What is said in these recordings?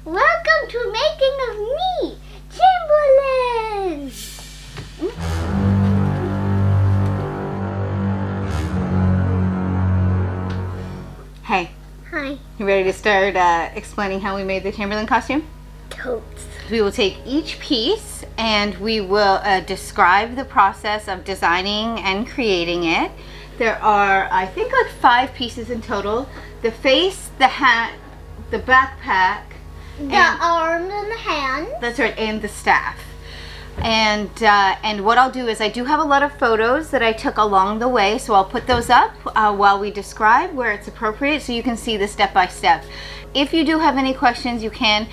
Welcome to Making of Me, Chamberlain! Hey. Hi. You ready to start explaining how we made the Chamberlain costume? Totes. We will take each piece and we will describe the process of designing and creating it. There are, I think, like 5 pieces in total. The face, the hat, the backpack, the arms and the hands. That's right, and the staff. And what I'll do is I do have a lot of photos that I took along the way, so I'll put those up while we describe where it's appropriate so you can see the step-by-step. If you do have any questions, you can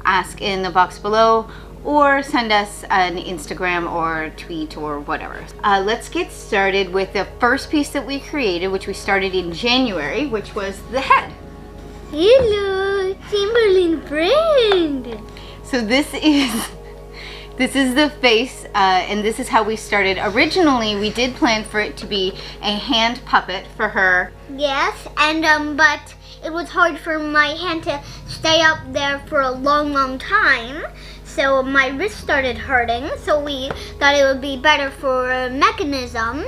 ask in the box below or send us an Instagram or tweet or whatever. Let's get started with the first piece that we created, which we started in January, which was the head. Hello, Chamberlain friend. So this is the face, and this is how we started. Originally, we did plan for it to be a hand puppet for her. Yes, and but it was hard for my hand to stay up there for a long time. So my wrist started hurting, so we thought it would be better for mechanisms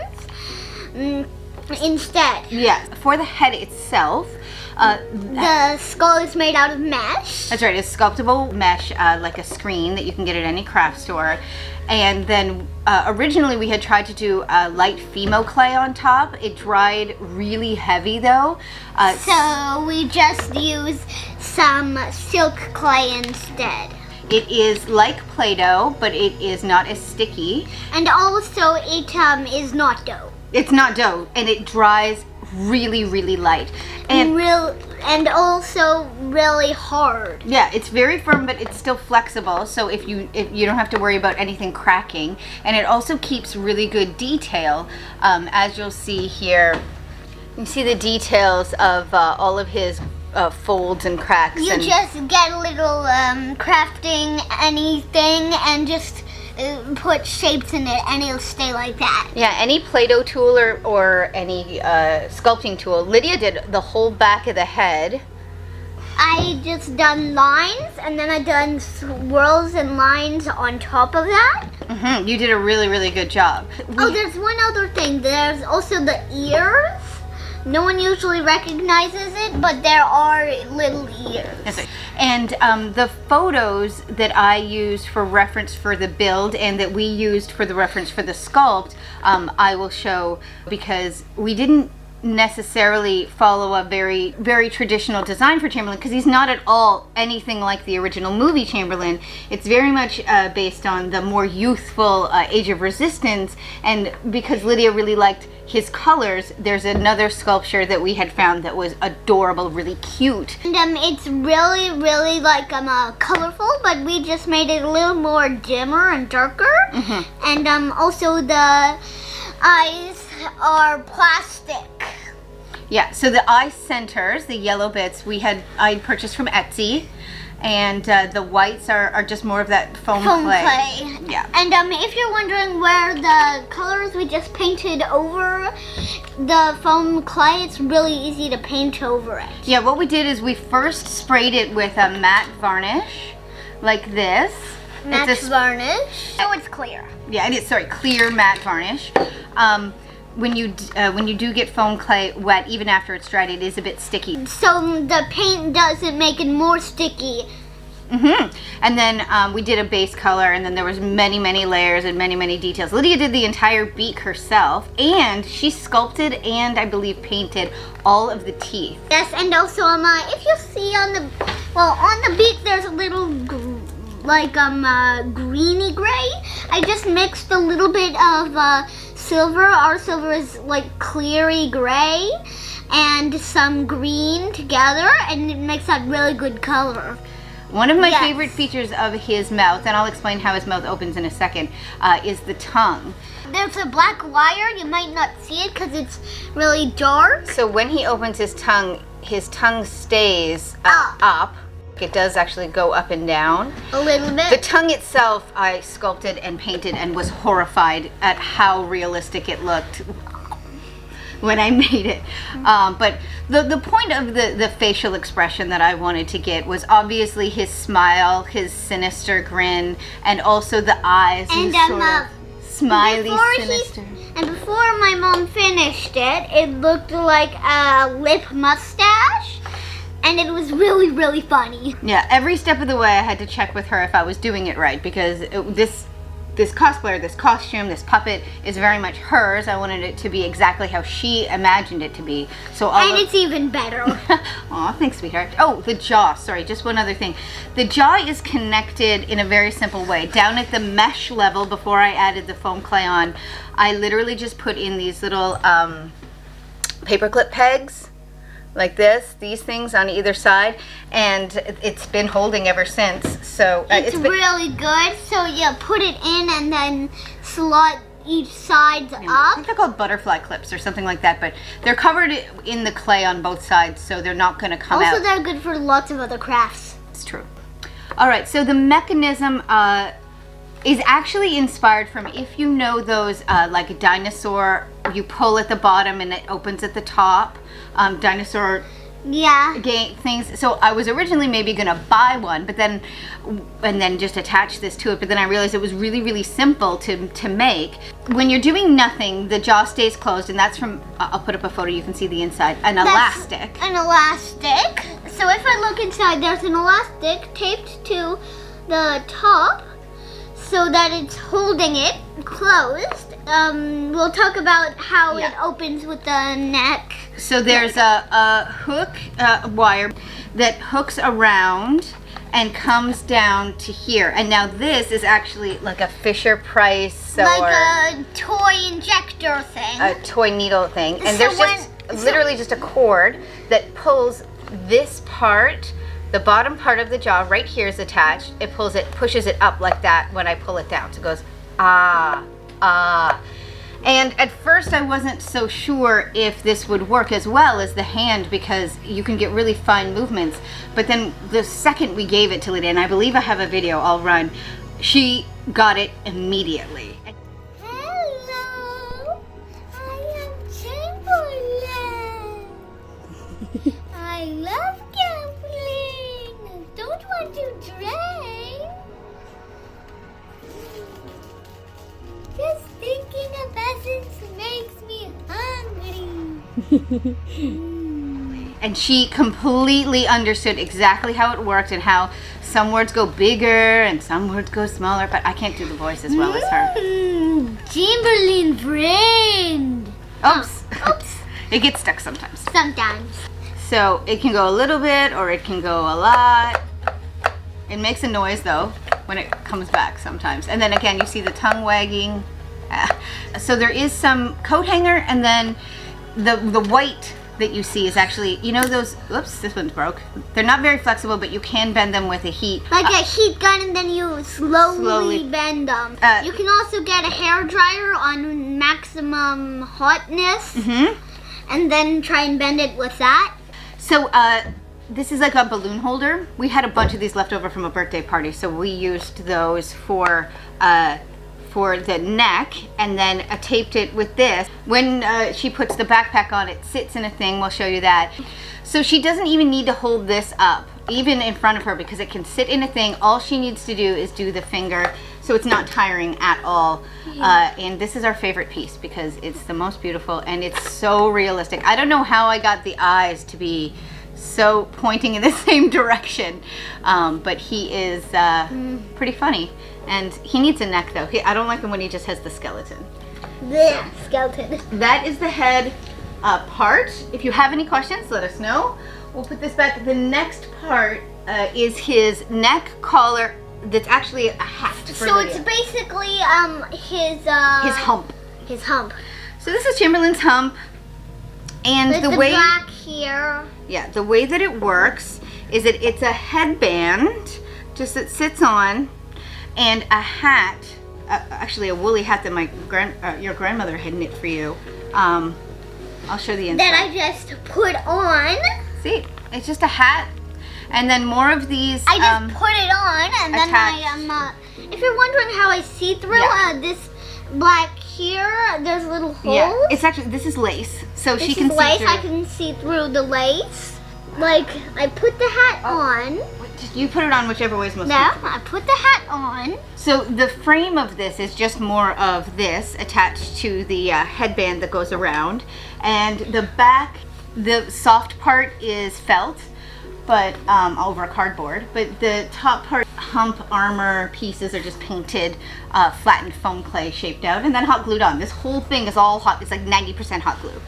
instead. Yeah, for the head itself, the skull is made out of mesh. That's right, it's sculptable mesh, like a screen that you can get at any craft store. And then originally we had tried to do light Fimo clay on top. It dried really heavy though. So we just used some silk clay instead. It is like Play-Doh, but it is not as sticky. And also it is not dough. It's not dough, and it dries really light. And also really hard. Yeah, it's very firm, but it's still flexible, so if you don't have to worry about anything cracking. And it also keeps really good detail. As you'll see here, you can see the details of all of his folds and cracks. You just get a little crafting anything and just put shapes in it and it'll stay like that. Yeah, any Play-Doh tool or any sculpting tool. Lydia did the whole back of the head. I just done lines and then I done swirls and lines on top of that. Mm-hmm. You did a really good job. Oh, there's one other thing. There's also the ears. No one usually recognizes it, but there are little ears. That's right. And the photos that I used for reference for the build and that we used for the reference for the sculpt, I will show, because we didn't necessarily follow a very traditional design for Chamberlain, because he's not at all anything like the original movie Chamberlain. It's very much based on the more youthful Age of Resistance, and because Lydia really liked his colors, there's another sculpture that we had found that was adorable, really cute. And it's really like colorful, but we just made it a little more dimmer and darker. Mm-hmm. And also the eyes are plastic. Yeah, so the eye centers, the yellow bits, I purchased from Etsy, and the whites are just more of that foam clay. Yeah. And if you're wondering where the colors we just painted over the foam clay, it's really easy to paint over it. Yeah, what we did is we first sprayed it with a matte varnish, like this. Matte varnish? So it's clear. Yeah, and it's, clear matte varnish. When you do get foam clay wet, even after it's dried, it is a bit sticky. So the paint doesn't make it more sticky. Mm-hmm. And then we did a base color, and then there was many layers and many details. Lydia did the entire beak herself, and she sculpted and I believe painted all of the teeth. Yes, and also if you see on the beak there's a little greeny gray. I just mixed a little bit of silver. Our silver is like cleary gray and some green together, and it makes that really good color. One of my favorite features of his mouth, and I'll explain how his mouth opens in a second, is the tongue. There's a black wire. You might not see it because it's really dark. So when he opens his tongue stays up. It does actually go up and down. A little bit. The tongue itself I sculpted and painted and was horrified at how realistic it looked. when I made it. But the point of the facial expression that I wanted to get was obviously his smile, his sinister grin, and also the eyes, And sort of smiley, sinister. And before my mom finished it, it looked like a lip mustache. And it was really, really funny. Yeah, every step of the way I had to check with her if I was doing it right, because this cosplayer, this costume, this puppet is very much hers. I wanted it to be exactly how she imagined it to be. So it's even better. Aw, thanks, sweetheart. Oh, the jaw. Sorry, just one other thing. The jaw is connected in a very simple way. Down at the mesh level, before I added the foam clay on, I literally just put in these little paperclip pegs, like these things on either side, and it's been holding ever since. So it's really good. So you put it in and then slot each side up. I think they're called butterfly clips or something like that, but they're covered in the clay on both sides, so they're not going to come out. Also, they're good for lots of other crafts. It's true. All right, so the mechanism is actually inspired from, if you know those like a dinosaur, you pull at the bottom and it opens at the top, dinosaur things. So I was originally maybe gonna buy one, but then just attach this to it, but then I realized it was really, really simple to make. When you're doing nothing, the jaw stays closed, and that's from, I'll put up a photo, you can see the inside, an elastic. An elastic. So if I look inside, there's an elastic taped to the top so that it's holding it closed. We'll talk about how it opens with the neck. So there's a hook wire that hooks around and comes down to here. And now this is actually like a Fisher Price like a toy injector thing. A toy needle thing. And there's literally just a cord that pulls this part. The bottom part of the jaw right here is attached. It pushes it up like that when I pull it down. So it goes, ah, ah. And at first I wasn't so sure if this would work as well as the hand, because you can get really fine movements. But then the second we gave it to Lydia, and I believe I have a video I'll run, she got it immediately. Hello, I am Chamberlain. I love gambling. Don't want to drain. Just thinking of essence makes me hungry. And she completely understood exactly how it worked and how some words go bigger and some words go smaller, but I can't do the voice as well as her. Chamberlain friend. Oops. Oops. It gets stuck sometimes. Sometimes. So it can go a little bit or it can go a lot. It makes a noise though when it comes back sometimes. And then again, you see the tongue wagging. So there is some coat hanger, and then the white that you see is actually, you know those, oops, this one's broke. They're not very flexible, but you can bend them with a heat. Like a heat gun, and then you slowly bend them. You can also get a hair dryer on maximum hotness, and then try and bend it with that. So this is like a balloon holder. We had a bunch of these left over from a birthday party, so we used those for the neck, and then taped it with this. When she puts the backpack on, it sits in a thing. We'll show you that. So she doesn't even need to hold this up, even in front of her, because it can sit in a thing. All she needs to do is do the finger, so it's not tiring at all. And this is our favorite piece because it's the most beautiful and it's so realistic. I don't know how I got the eyes to be so pointing in the same direction, but he is pretty funny. And he needs a neck though. I don't like him when he just has the skeleton. The skeleton. That is the head part. If you have any questions, let us know. We'll put this back. The next part is his neck collar. That's actually a hat for So Lydia. it's basically his hump. His hump. So this is Chamberlain's hump, and With the way black here. Yeah, the way that it works is that it's a headband, just that sits on, and a hat, actually a woolly hat that my your grandmother had knit for you. I'll show the inside. That I just put on. See, it's just a hat, and then more of these. I just put it on, and then attached. if you're wondering how I see through, this black here. There's little holes. Yeah, it's actually, this is lace, so This she can is lace. see I through. can see through the lace. Like, I put the hat on. You put it on whichever way is most No, comfortable. I put the hat on. So the frame of this is just more of this attached to the headband that goes around, and the back, the soft part is felt, but over cardboard. But the top part, hump armor pieces are just painted, flattened foam clay shaped out, and then hot glued on. This whole thing is all hot. It's like 90% hot glue.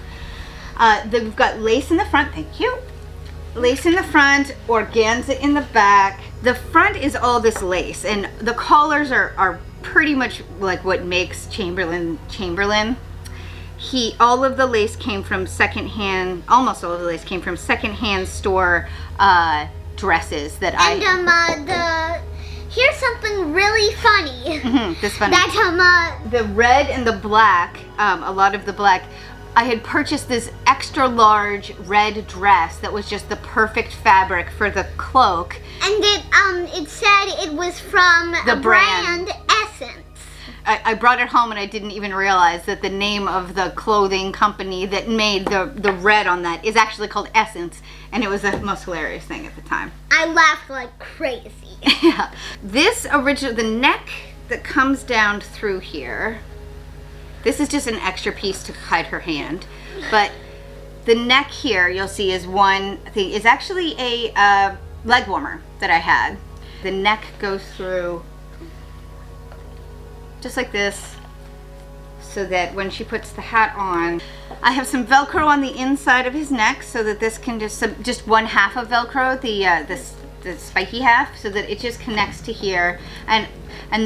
We've got lace in the front. Thank you. Lace in the front, organza in the back. The front is all this lace, and the collars are pretty much like what makes Chamberlain. All of the lace came from secondhand, almost all of the lace came from secondhand store dresses that Here's something really funny. This funny. That The red and the black, a lot of the black, I had purchased this extra large red dress that was just the perfect fabric for the cloak. And it said it was from The brand. Essence. I brought it home and I didn't even realize that the name of the clothing company that made the red on that is actually called Essence, and it was the most hilarious thing at the time. I laughed like crazy. Yeah. This the neck that comes down through here, this is just an extra piece to hide her hand, but the neck here you'll see is one thing. It's actually a leg warmer that I had. The neck goes through just like this, so that when she puts the hat on, I have some Velcro on the inside of his neck, so that this can just one half of Velcro, the spiky half, so that it just connects to here, and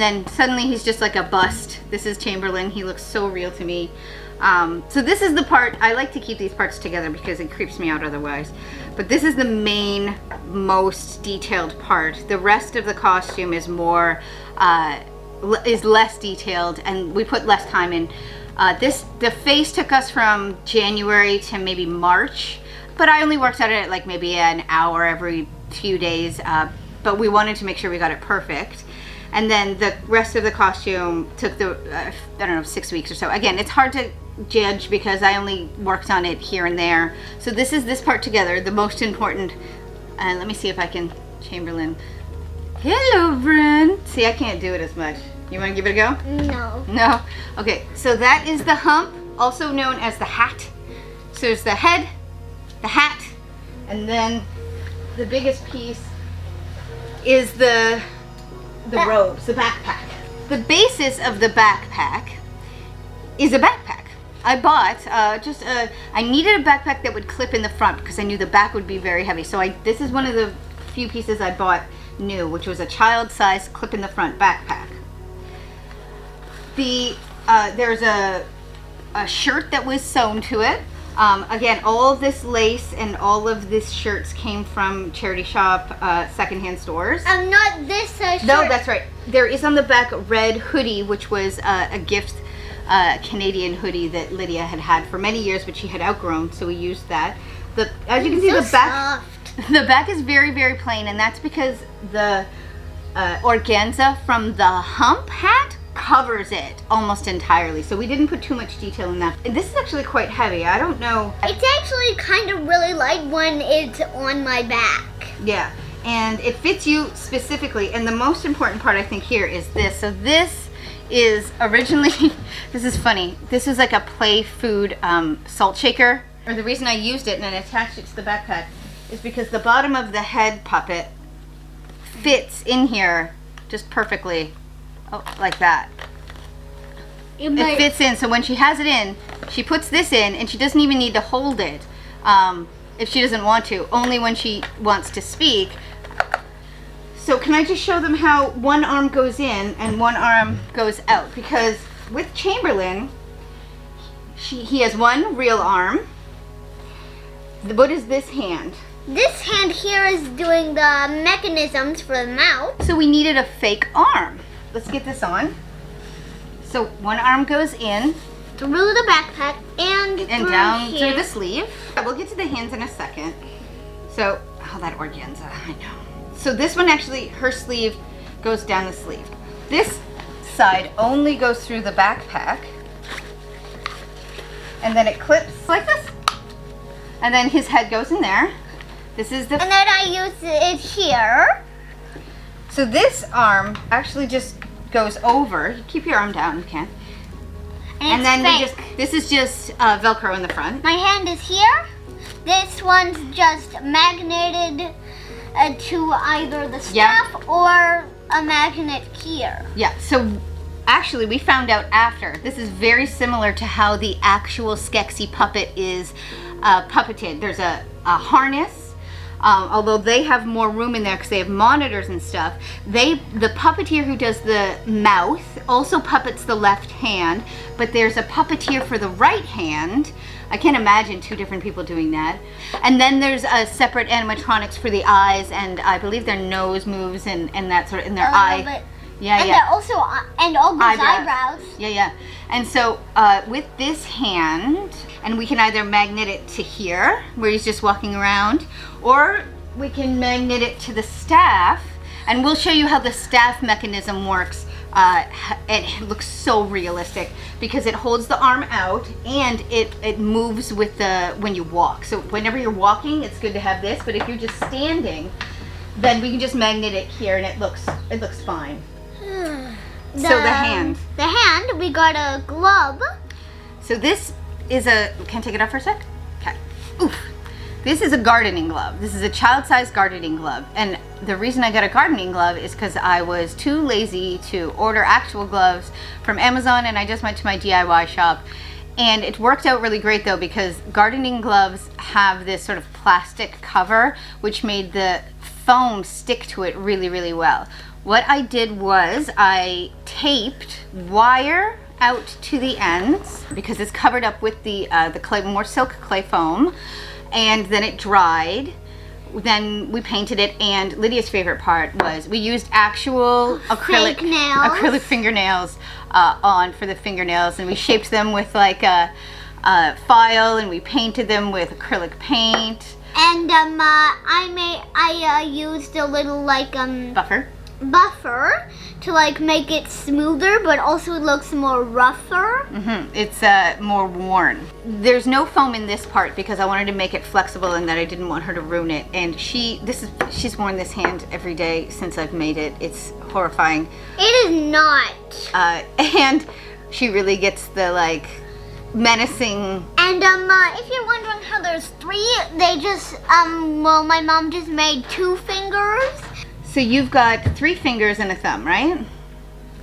then suddenly he's just like a bust. This is Chamberlain. He looks so real to me. So this is the part, I like to keep these parts together because it creeps me out otherwise. But this is the main, most detailed part. The rest of the costume is more, is less detailed, and we put less time in. The face took us from January to maybe March, but I only worked at it like maybe an hour every few days, but we wanted to make sure we got it perfect. And then the rest of the costume took I don't know, 6 weeks or so. Again, it's hard to judge because I only worked on it here and there. So this is this part together, the most important. And let me see if I can, Chamberlain. Hello, Bryn. See, I can't do it as much. You want to give it a go? No. No? Okay, so that is the hump, also known as the hat. So there's the head, the hat, and then the biggest piece is the robes, the backpack. The basis of the backpack is a backpack. I bought I needed a backpack that would clip in the front because I knew the back would be very heavy. So this is one of the few pieces I bought new, which was a child-size clip in the front backpack. There's a shirt that was sewn to it. Again, all of this lace and all of this shirts came from charity shop, secondhand stores. Not this shirt. No, that's right. There is on the back a red hoodie, which was a gift, Canadian hoodie that Lydia had for many years, but she had outgrown, so we used that. As you can see, So the back, soft. the back is very, very plain, and that's because the organza from the hump hat covers it almost entirely, so we didn't put too much detail in that. And this is actually quite heavy. I don't know. It's actually kind of really light when it's on my back. Yeah, and it fits you specifically, and the most important part I think here is this. So this is originally, this is funny, this is like a play food salt shaker. Or the reason I used it and then attached it to the backpack is because the bottom of the head puppet fits in here just perfectly. Oh, like that. It fits in, so when she has it in, she puts this in, and she doesn't even need to hold it if she doesn't want to, only when she wants to speak. So can I just show them how one arm goes in and one arm goes out? Because with Chamberlain, he has one real arm. What is this hand? This hand here is doing the mechanisms for the mouth. So we needed a fake arm. Let's get this on. So one arm goes in. Through the backpack and Down here. through the sleeve. We'll get to the hands in a second. So, that organza, I know. So this one actually, her sleeve goes down the sleeve. This side only goes through the backpack. And then it clips like this. And then his head goes in there. This is the... And then I use it here. So this arm actually just goes over. You keep your arm down, you can. And then this is just Velcro in the front. My hand is here. This one's just magneted to either the staff or a magnet here. Yeah, so actually we found out after, this is very similar to how the actual SkekSil puppet is puppeted. There's a harness, although they have more room in there because they have monitors and stuff. The puppeteer who does the mouth also puppets the left hand, but there's a puppeteer for the right hand. I can't imagine two different people doing that. And then there's a separate animatronics for the eyes, and I believe their nose moves and that sort of, and their eye. Yeah, and yeah. Also, and all those eyebrows. Yeah, yeah. And so with this hand, and we can either magnet it to here, where he's just walking around, or we can magnet it to the staff, and we'll show you how the staff mechanism works. It looks so realistic because it holds the arm out and it moves with when you walk. So whenever you're walking, it's good to have this, but if you're just standing, then we can just magnet it here and it looks fine. So the hand. The hand, we got a glove. So this is can I take it off for a sec? Okay. Oof. This is a gardening glove. This is a child-sized gardening glove. And the reason I got a gardening glove is because I was too lazy to order actual gloves from Amazon, and I just went to my DIY shop. And it worked out really great though, because gardening gloves have this sort of plastic cover, which made the foam stick to it really, really well. What I did was I taped wire out to the ends because it's covered up with the clay, more silk clay foam. And then it dried. Then we painted it, and Lydia's favorite part was we used actual acrylic fingernails for the fingernails, and we shaped them with like a file, and we painted them with acrylic paint. And I used a little like buffer to like make it smoother, but also it looks more rougher. It's more worn. There's no foam in this part because I wanted to make it flexible and that I didn't want her to ruin it. And she's worn this hand every day since I've made it. It's horrifying. It is not. And she really gets the like menacing. And if you're wondering how there's three, they just well, my mom just made 2 fingers. So you've got 3 fingers and a thumb, right?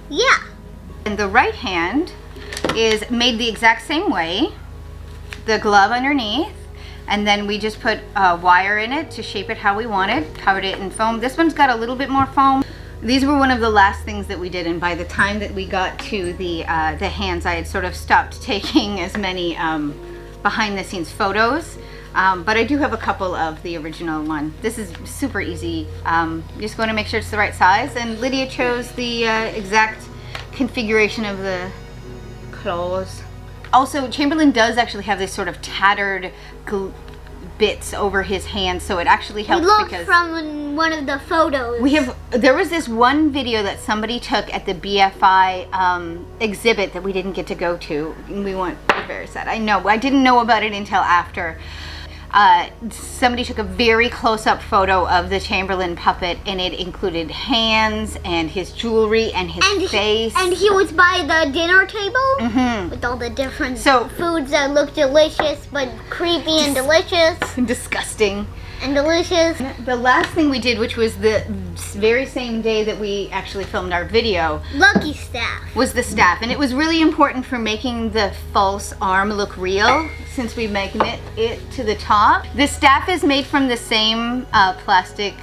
Yeah. And the right hand is made the exact same way. The glove underneath, and then we just put wire in it to shape it how we wanted, covered it in foam. This one's got a little bit more foam. These were one of the last things that we did, and by the time that we got to the hands, I had sort of stopped taking as many behind the scenes photos. But I do have a couple of the original one. This is super easy. You just want to make sure it's the right size, and Lydia chose the exact configuration of the claws. Also, Chamberlain does actually have this sort of tattered bits over his hands, so it actually helps. We looked from one of the photos. There was this one video that somebody took at the BFI exhibit that we didn't get to go to, and we're very sad. I know, I didn't know about it until after. Somebody took a very close-up photo of the Chamberlain puppet, and it included hands and his jewelry and his face. And he was by the dinner table with all the different foods that look delicious, but creepy and delicious. Disgusting. And delicious. The last thing we did, which was the very same day that we actually filmed our video, Lucky staff, was the staff. And it was really important for making the false arm look real, since we magnet it to the top. The staff is made from the same plastic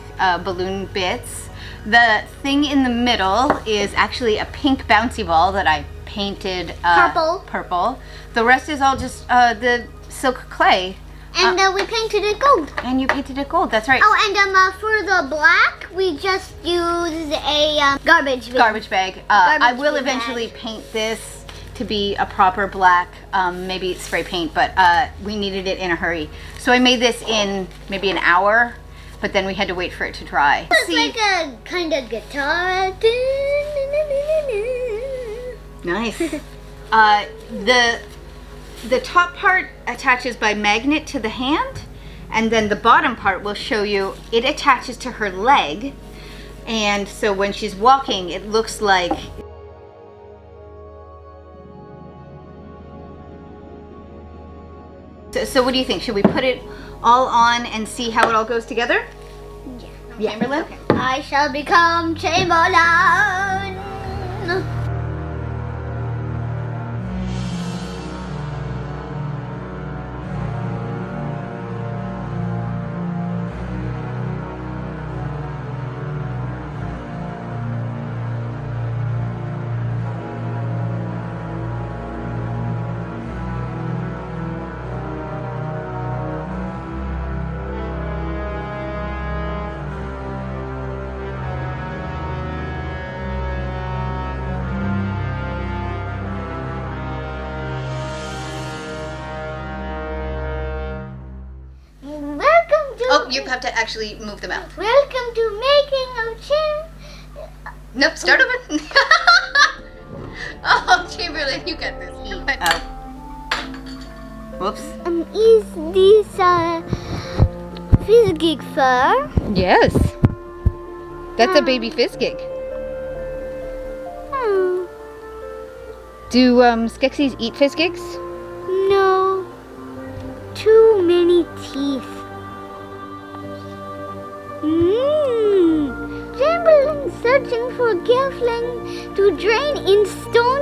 balloon bits. The thing in the middle is actually a pink bouncy ball that I painted purple. The rest is all just the silk clay. And we painted it gold. And you painted it gold, that's right. Oh, and for the black, we just used a garbage bag. Garbage bag. I will eventually paint this to be a proper black, maybe spray paint, but we needed it in a hurry. So I made this in maybe an hour, but then we had to wait for it to dry. It's like a kind of guitar. Nice. The top part attaches by magnet to the hand, and then the bottom part will show you it attaches to her leg, and so when she's walking it looks like so what do you think? Should we put it all on and see how it all goes together? Yeah. Chamberlain? Okay. I shall become Chamberlain. Oh, you have to actually move them out. Welcome to making of Nope, start over. Oh, Chamberlain, you got this. Oh. Whoops. Is this Fizzgig fur? Yes. That's a baby Fizzgig. Oh. Do Skeksis eat Fizzgigs? No. Too many teeth. Chamberlain searching for Gelfling to drain in stone